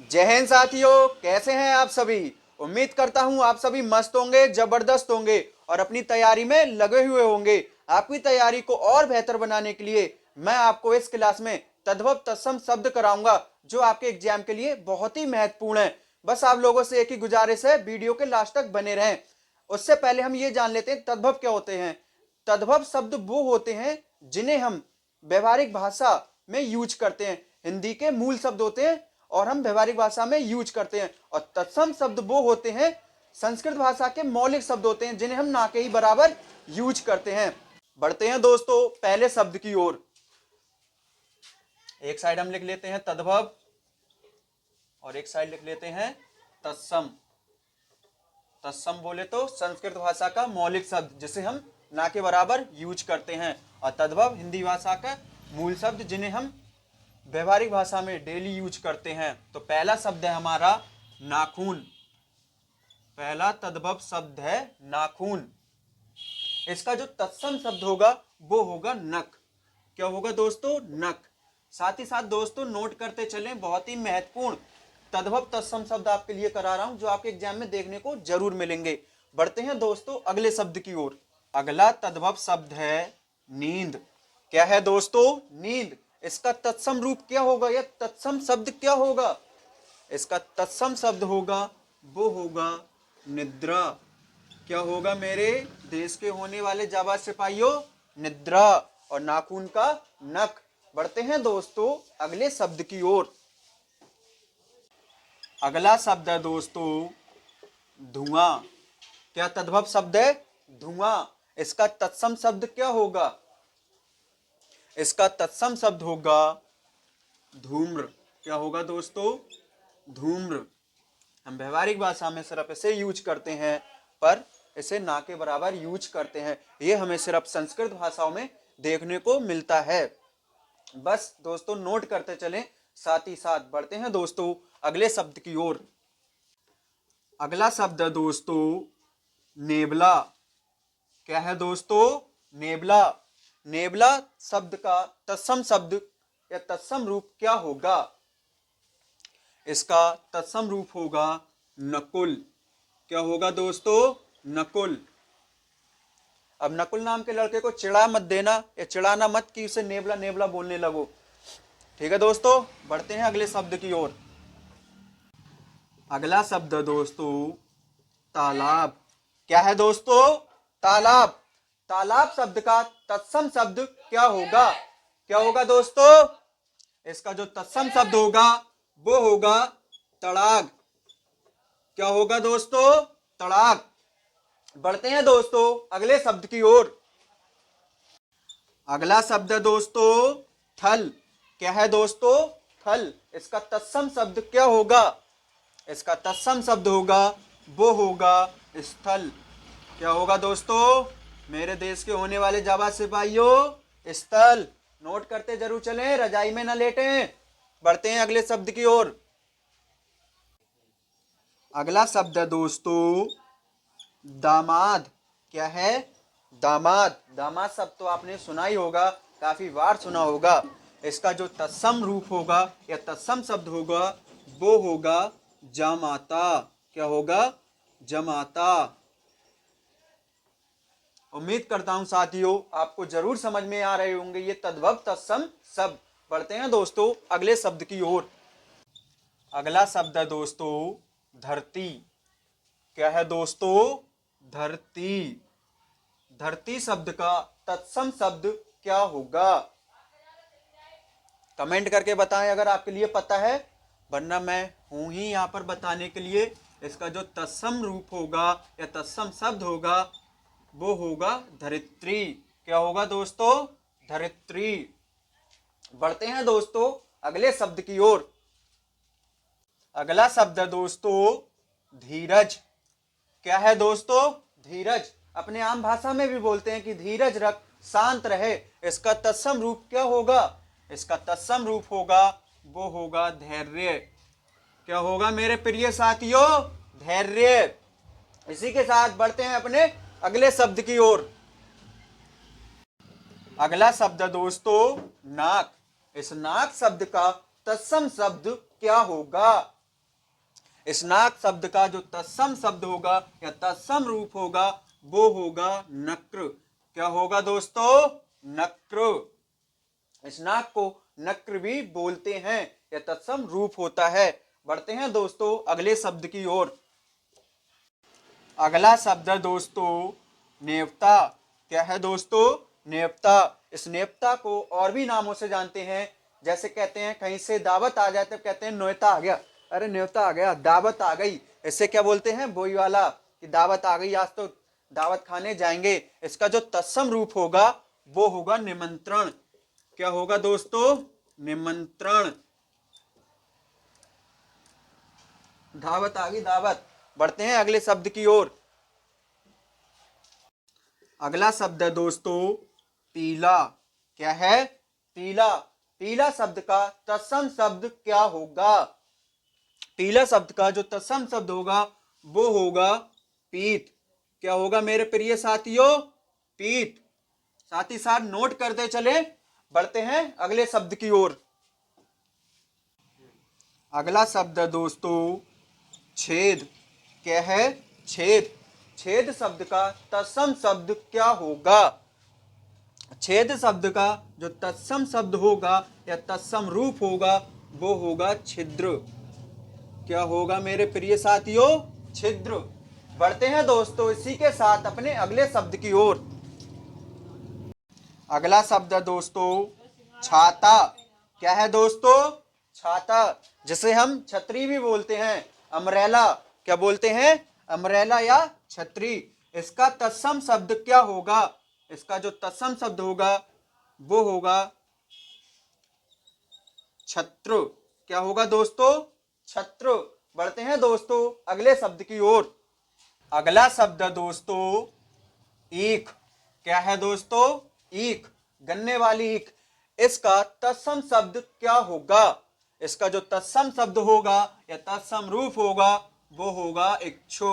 जय हिंद साथियों, कैसे हैं आप सभी। उम्मीद करता हूं आप सभी मस्त होंगे, जबरदस्त होंगे और अपनी तैयारी में लगे हुए होंगे। आपकी तैयारी को और बेहतर बनाने के लिए मैं आपको इस क्लास में तद्भव तत्सम शब्द कराऊंगा जो आपके एग्जाम के लिए बहुत ही महत्वपूर्ण है। बस आप लोगों से एक ही गुजारिश है, वीडियो के लास्ट तक बने रहें। उससे पहले हम ये जान लेते हैं तद्भव क्या होते हैं। तद्भव शब्द वो होते हैं जिन्हें हम व्यवहारिक भाषा में यूज करते हैं। हिंदी के मूल शब्द होते हैं और हम व्यवहारिक भाषा में यूज करते हैं। और तत्सम शब्द वो होते हैं संस्कृत भाषा के मौलिक शब्द होते हैं जिन्हें हम ना के ही बराबर यूज करते हैं। बढ़ते हैं दोस्तों पहले शब्द की ओर। एक साइड हम लिख लेते हैं तद्भव और एक साइड लिख लेते हैं तत्सम। तत्सम बोले तो संस्कृत भाषा का मौलिक शब्द जिसे हम ना के बराबर यूज करते हैं, और तद्भव हिंदी भाषा का मूल शब्द जिन्हें हम व्यवहारिक भाषा में डेली यूज करते हैं। तो पहला शब्द है हमारा नाखून। पहला तद्भव शब्द है नाखून। इसका जो तत्सम शब्द होगा वो होगा नख। क्या होगा दोस्तों? नख। साथ ही साथ दोस्तों नोट करते चलें, बहुत ही महत्वपूर्ण तद्भव तत्सम शब्द आपके लिए करा रहा हूं जो आपके एग्जाम में देखने को जरूर मिलेंगे। बढ़ते हैं दोस्तों अगले शब्द की ओर। अगला तद्भव शब्द है नींद। क्या है दोस्तों? नींद। इसका तत्सम रूप क्या होगा या तत्सम शब्द क्या होगा? इसका तत्सम शब्द होगा वो होगा निद्रा। क्या होगा मेरे देश के होने वाले जाबाज सिपाहियों? निद्रा। और नाखून का नख। बढ़ते हैं दोस्तों अगले शब्द की ओर। अगला शब्द है दोस्तों धुआं। क्या तद्भव शब्द है? धुआं। इसका तत्सम शब्द क्या होगा? इसका तत्सम शब्द होगा धूम्र। क्या होगा दोस्तों? धूम्र। हम व्यवहारिक भाषा में सिर्फ इसे यूज करते हैं पर इसे ना के बराबर यूज करते हैं। ये हमें सिर्फ संस्कृत भाषाओं में देखने को मिलता है। बस दोस्तों नोट करते चलें, साथ ही साथ बढ़ते हैं दोस्तों अगले शब्द की ओर। अगला शब्द है दोस्तों नेबला। क्या है दोस्तों? नेबला। नेबला शब्द का तत्सम शब्द या तत्सम रूप क्या होगा? इसका तत्सम रूप होगा नकुल। क्या होगा दोस्तों? नकुल। अब नकुल नाम के लड़के को चिढ़ा मत देना या चिढ़ाना मत कि उसे नेबला नेबला बोलने लगो। ठीक है दोस्तों, बढ़ते हैं अगले शब्द की ओर। अगला शब्द दोस्तों तालाब। क्या है दोस्तों? तालाब। तालाब शब्द का तत्सम शब्द क्या होगा? क्या होगा दोस्तों? इसका जो तत्सम शब्द होगा वो होगा तड़ाग। क्या होगा दोस्तों? तड़ाग। बढ़ते हैं दोस्तों अगले शब्द की ओर। अगला शब्द है दोस्तों थल। क्या है दोस्तों? थल। इसका तत्सम शब्द क्या होगा? इसका तत्सम शब्द होगा वो होगा स्थल। क्या होगा दोस्तों? मेरे देश के होने वाले जाबाज सिपाहियों, स्थल। नोट करते जरूर चलें, रजाई में न लेटें। बढ़ते हैं अगले शब्द की ओर। अगला शब्द है दोस्तों दामाद। क्या है? दामाद। दामाद शब्द तो आपने सुना ही होगा, काफी बार सुना होगा। इसका जो तत्सम रूप होगा या तत्सम शब्द होगा वो होगा जामाता। क्या होगा? जमाता। उम्मीद करता हूं साथियों आपको जरूर समझ में आ रहे होंगे ये तद्भव तत्सम शब्द। बढ़ते हैं दोस्तों अगले शब्द की ओर। अगला शब्द है दोस्तों धरती। क्या है दोस्तों? धरती। धरती शब्द का तत्सम शब्द क्या होगा? कमेंट करके बताएं अगर आपके लिए पता है, वरना मैं हूं ही यहां पर बताने के लिए। इसका जो तत्सम रूप होगा या तत्सम शब्द होगा वो होगा धरित्री। क्या होगा दोस्तों? धरित्री। बढ़ते हैं दोस्तों अगले शब्द की ओर। अगला शब्द है दोस्तों धीरज। क्या है दोस्तों? धीरज। अपने आम भाषा में भी बोलते हैं कि धीरज रख, शांत रहे। इसका तत्सम रूप क्या होगा? इसका तत्सम रूप होगा वो होगा धैर्य। क्या होगा मेरे प्रिय साथियों? धैर्य। इसी के साथ बढ़ते हैं अपने अगले शब्द की ओर। अगला शब्द दोस्तों नाक। इस नाक शब्द का तत्सम शब्द क्या होगा? स्नाक शब्द का जो तत्सम शब्द होगा या तत्सम रूप होगा वो होगा नक्र। क्या होगा दोस्तों? नक्र। स्नाक को नक्र भी बोलते हैं, यह तत्सम रूप होता है। बढ़ते हैं दोस्तों अगले शब्द की ओर। अगला शब्द है दोस्तों नेवता। क्या है दोस्तों? नेवता। इस नेवता को और भी नामों से जानते हैं, जैसे कहते हैं कहीं से दावत आ जाए तब कहते हैं न्योता आ गया, अरे न्योता आ गया, दावत आ गई। इससे क्या बोलते हैं? वही वाला कि दावत आ गई, आज तो दावत खाने जाएंगे। इसका जो तत्सम रूप होगा वो होगा निमंत्रण। क्या होगा दोस्तों? निमंत्रण। दावत आ गई, दावत। बढ़ते हैं अगले शब्द की ओर। अगला शब्द है दोस्तों पीला। क्या है? पीला। पीला शब्द का तत्सम शब्द क्या होगा? पीला शब्द का जो तत्सम शब्द होगा वो होगा पीत। क्या होगा मेरे प्रिय साथियों? पीत। साथ ही साथ नोट करते चले। बढ़ते हैं अगले शब्द की ओर। अगला शब्द है दोस्तों छेद। क्या है? छेद। छेद शब्द का तत्सम शब्द क्या होगा? छेद शब्द का जो तत्सम शब्द होगा या तत्सम रूप होगा वो होगा छिद्र। क्या होगा मेरे प्रिय साथियों? छिद्र। बढ़ते हैं दोस्तों इसी के साथ अपने अगले शब्द की ओर। अगला शब्द है दोस्तों छाता। क्या है दोस्तों? छाता, जिसे हम छतरी भी बोलते हैं, अम्ब्रेला। क्या बोलते हैं? अम्ब्रेला या छतरी। इसका तत्सम शब्द क्या होगा? इसका जो तत्सम शब्द होगा वो होगा छत्र। क्या होगा दोस्तों? छत्र। बढ़ते हैं दोस्तों अगले शब्द की ओर। अगला शब्द है दोस्तों ईख। क्या है दोस्तों? ईख। गन्ने वाली ईख। इसका तत्सम शब्द क्या होगा? इसका जो तत्सम शब्द होगा या तत्सम रूप होगा वो होगा इक्षु।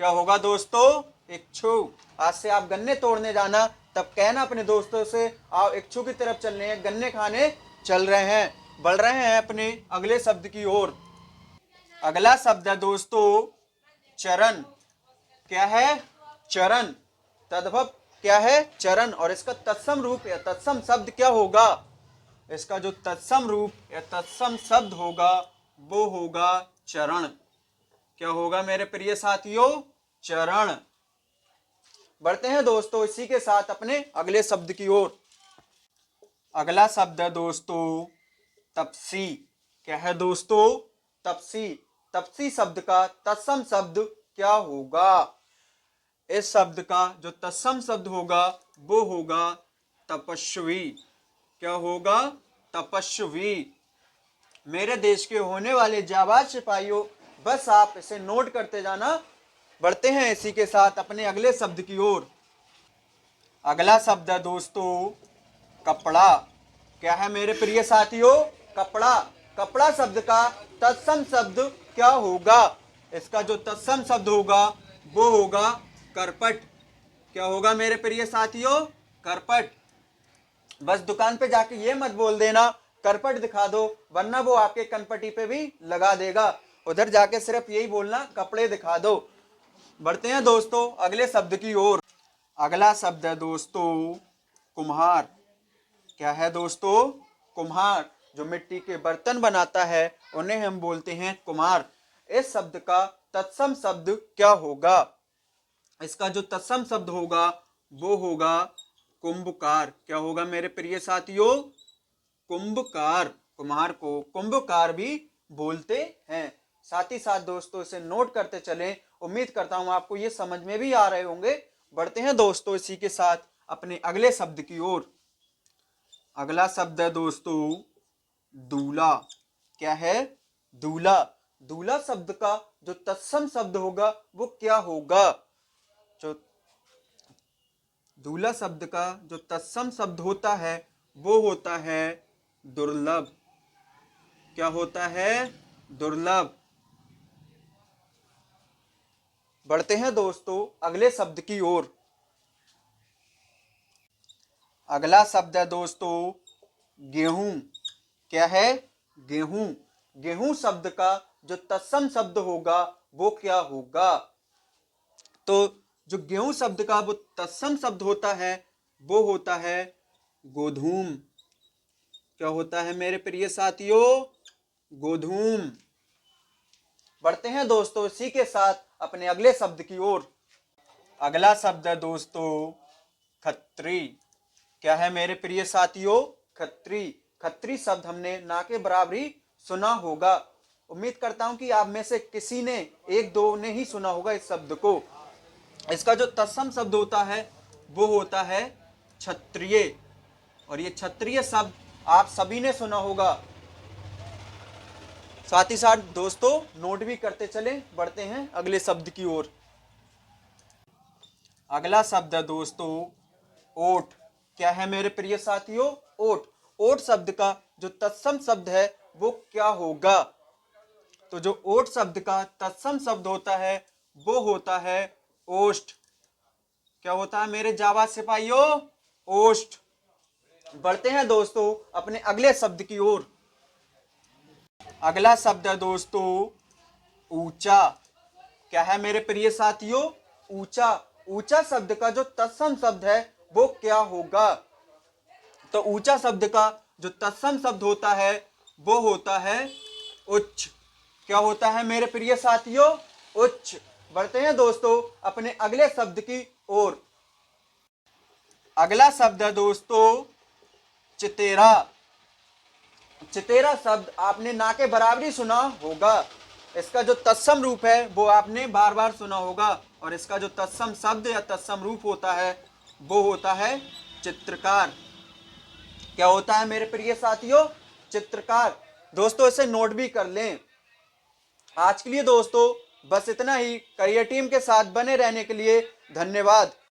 क्या होगा दोस्तों? इक्षु। आज से आप गन्ने तोड़ने जाना, तब कहना अपने दोस्तों से आओ इक्षु की तरफ चल रहे हैं, गन्ने खाने चल रहे हैं। बढ़ रहे हैं अपने अगले शब्द की ओर। अगला शब्द है दोस्तों चरण। क्या है? चरण। तद्भव क्या है? चरण। और इसका तत्सम रूप या तत्सम शब्द क्या होगा? इसका जो तत्सम रूप या तत्सम शब्द होगा वो होगा चरण। क्या होगा मेरे प्रिय साथियों? चरण। बढ़ते हैं दोस्तों इसी के साथ अपने अगले शब्द की ओर। अगला शब्द है दोस्तों तपसी। क्या है दोस्तों? तपसी। तपसी शब्द का तत्सम शब्द क्या होगा? इस शब्द का जो तत्सम शब्द होगा वो होगा तपस्वी। क्या होगा? तपस्वी। मेरे देश के होने वाले जाबाज सिपाहियों, बस आप इसे नोट करते जाना। बढ़ते हैं इसी के साथ अपने अगले शब्द की ओर। अगला शब्द है दोस्तों कपड़ा। क्या है मेरे प्रिय साथियों? कपड़ा। कपड़ा शब्द का तत्सम शब्द क्या होगा? इसका जो तत्सम शब्द होगा वो होगा करपट। क्या होगा मेरे प्रिय साथियों? करपट। बस दुकान पे जाके ये मत बोल देना करपट दिखा दो, वरना वो आपके कनपटी पे भी लगा देगा। उधर जाके सिर्फ यही बोलना कपड़े दिखा दो। बढ़ते हैं दोस्तों अगले शब्द की ओर। अगला शब्द है दोस्तों कुम्हार। क्या है दोस्तों? कुम्हार। जो मिट्टी के बर्तन बनाता है उन्हें हम बोलते हैं कुम्हार। इस शब्द का तत्सम शब्द क्या होगा? इसका जो तत्सम शब्द होगा वो होगा कुंभकार। क्या होगा मेरे प्रिय साथियों? कुंभकार। कुम्हार को कुंभकार भी बोलते हैं। साथ ही साथ दोस्तों इसे नोट करते चलें। उम्मीद करता हूं आपको ये समझ में भी आ रहे होंगे। बढ़ते हैं दोस्तों इसी के साथ अपने अगले शब्द की ओर। अगला शब्द है दोस्तों दूल्हा। क्या है? दूल्हा। दूल्हा शब्द का जो तत्सम शब्द होगा वो क्या होगा? जो दूल्हा शब्द का जो तत्सम शब्द होता है वो होता है दुर्लभ। क्या होता है? दुर्लभ। बढ़ते हैं दोस्तों अगले शब्द की ओर। अगला शब्द है दोस्तों गेहूं। क्या है? गेहूं। गेहूं शब्द का जो तत्सम शब्द होगा वो क्या होगा। तो जो गेहूं शब्द का वो तत्सम शब्द होता है वो होता है गोधूम। क्या होता है मेरे प्रिय साथियों? गोधूम। बढ़ते हैं दोस्तों इसी के साथ अपने अगले शब्द की ओर। अगला शब्द है दोस्तों खत्री। क्या है मेरे प्रिय साथियों? खत्री। खत्री शब्द हमने ना के बराबर ही सुना होगा। उम्मीद करता हूं कि आप में से किसी ने एक दो ने ही सुना होगा इस शब्द को। इसका जो तत्सम शब्द होता है वो होता है क्षत्रिय। और ये क्षत्रिय शब्द आप सभी ने सुना होगा। साथ ही साथ दोस्तों नोट भी करते चले। बढ़ते हैं अगले शब्द की ओर। अगला शब्द है दोस्तों ओट। क्या है मेरे प्रिय साथियों? ओट। ओट शब्द का जो तत्सम शब्द है वो क्या होगा? तो जो ओट शब्द का तत्सम शब्द होता है वो होता है ओष्ठ। क्या होता है मेरे जाबाज सिपाहियों? ओष्ठ। बढ़ते हैं दोस्तों अपने अगले शब्द की ओर। अगला शब्द है दोस्तों ऊंचा। क्या है मेरे प्रिय साथियों? ऊंचा। ऊंचा शब्द का जो तत्सम शब्द है वो क्या होगा? तो ऊंचा शब्द का जो तत्सम शब्द होता है वो होता है उच्च। क्या होता है मेरे प्रिय साथियों? उच्च। बढ़ते हैं दोस्तों अपने अगले शब्द की ओर। अगला शब्द है दोस्तों चितेरा। चितेरा शब्द आपने ना के बराबर ही सुना होगा। इसका जो तत्सम रूप है वो आपने बार बार सुना होगा। और इसका जो तत्सम शब्द या तत्सम रूप होता है वो होता है चित्रकार। क्या होता है मेरे प्रिय साथियों? चित्रकार। दोस्तों इसे नोट भी कर लें। आज के लिए दोस्तों बस इतना ही। करियर टीम के साथ बने रहने के लिए धन्यवाद।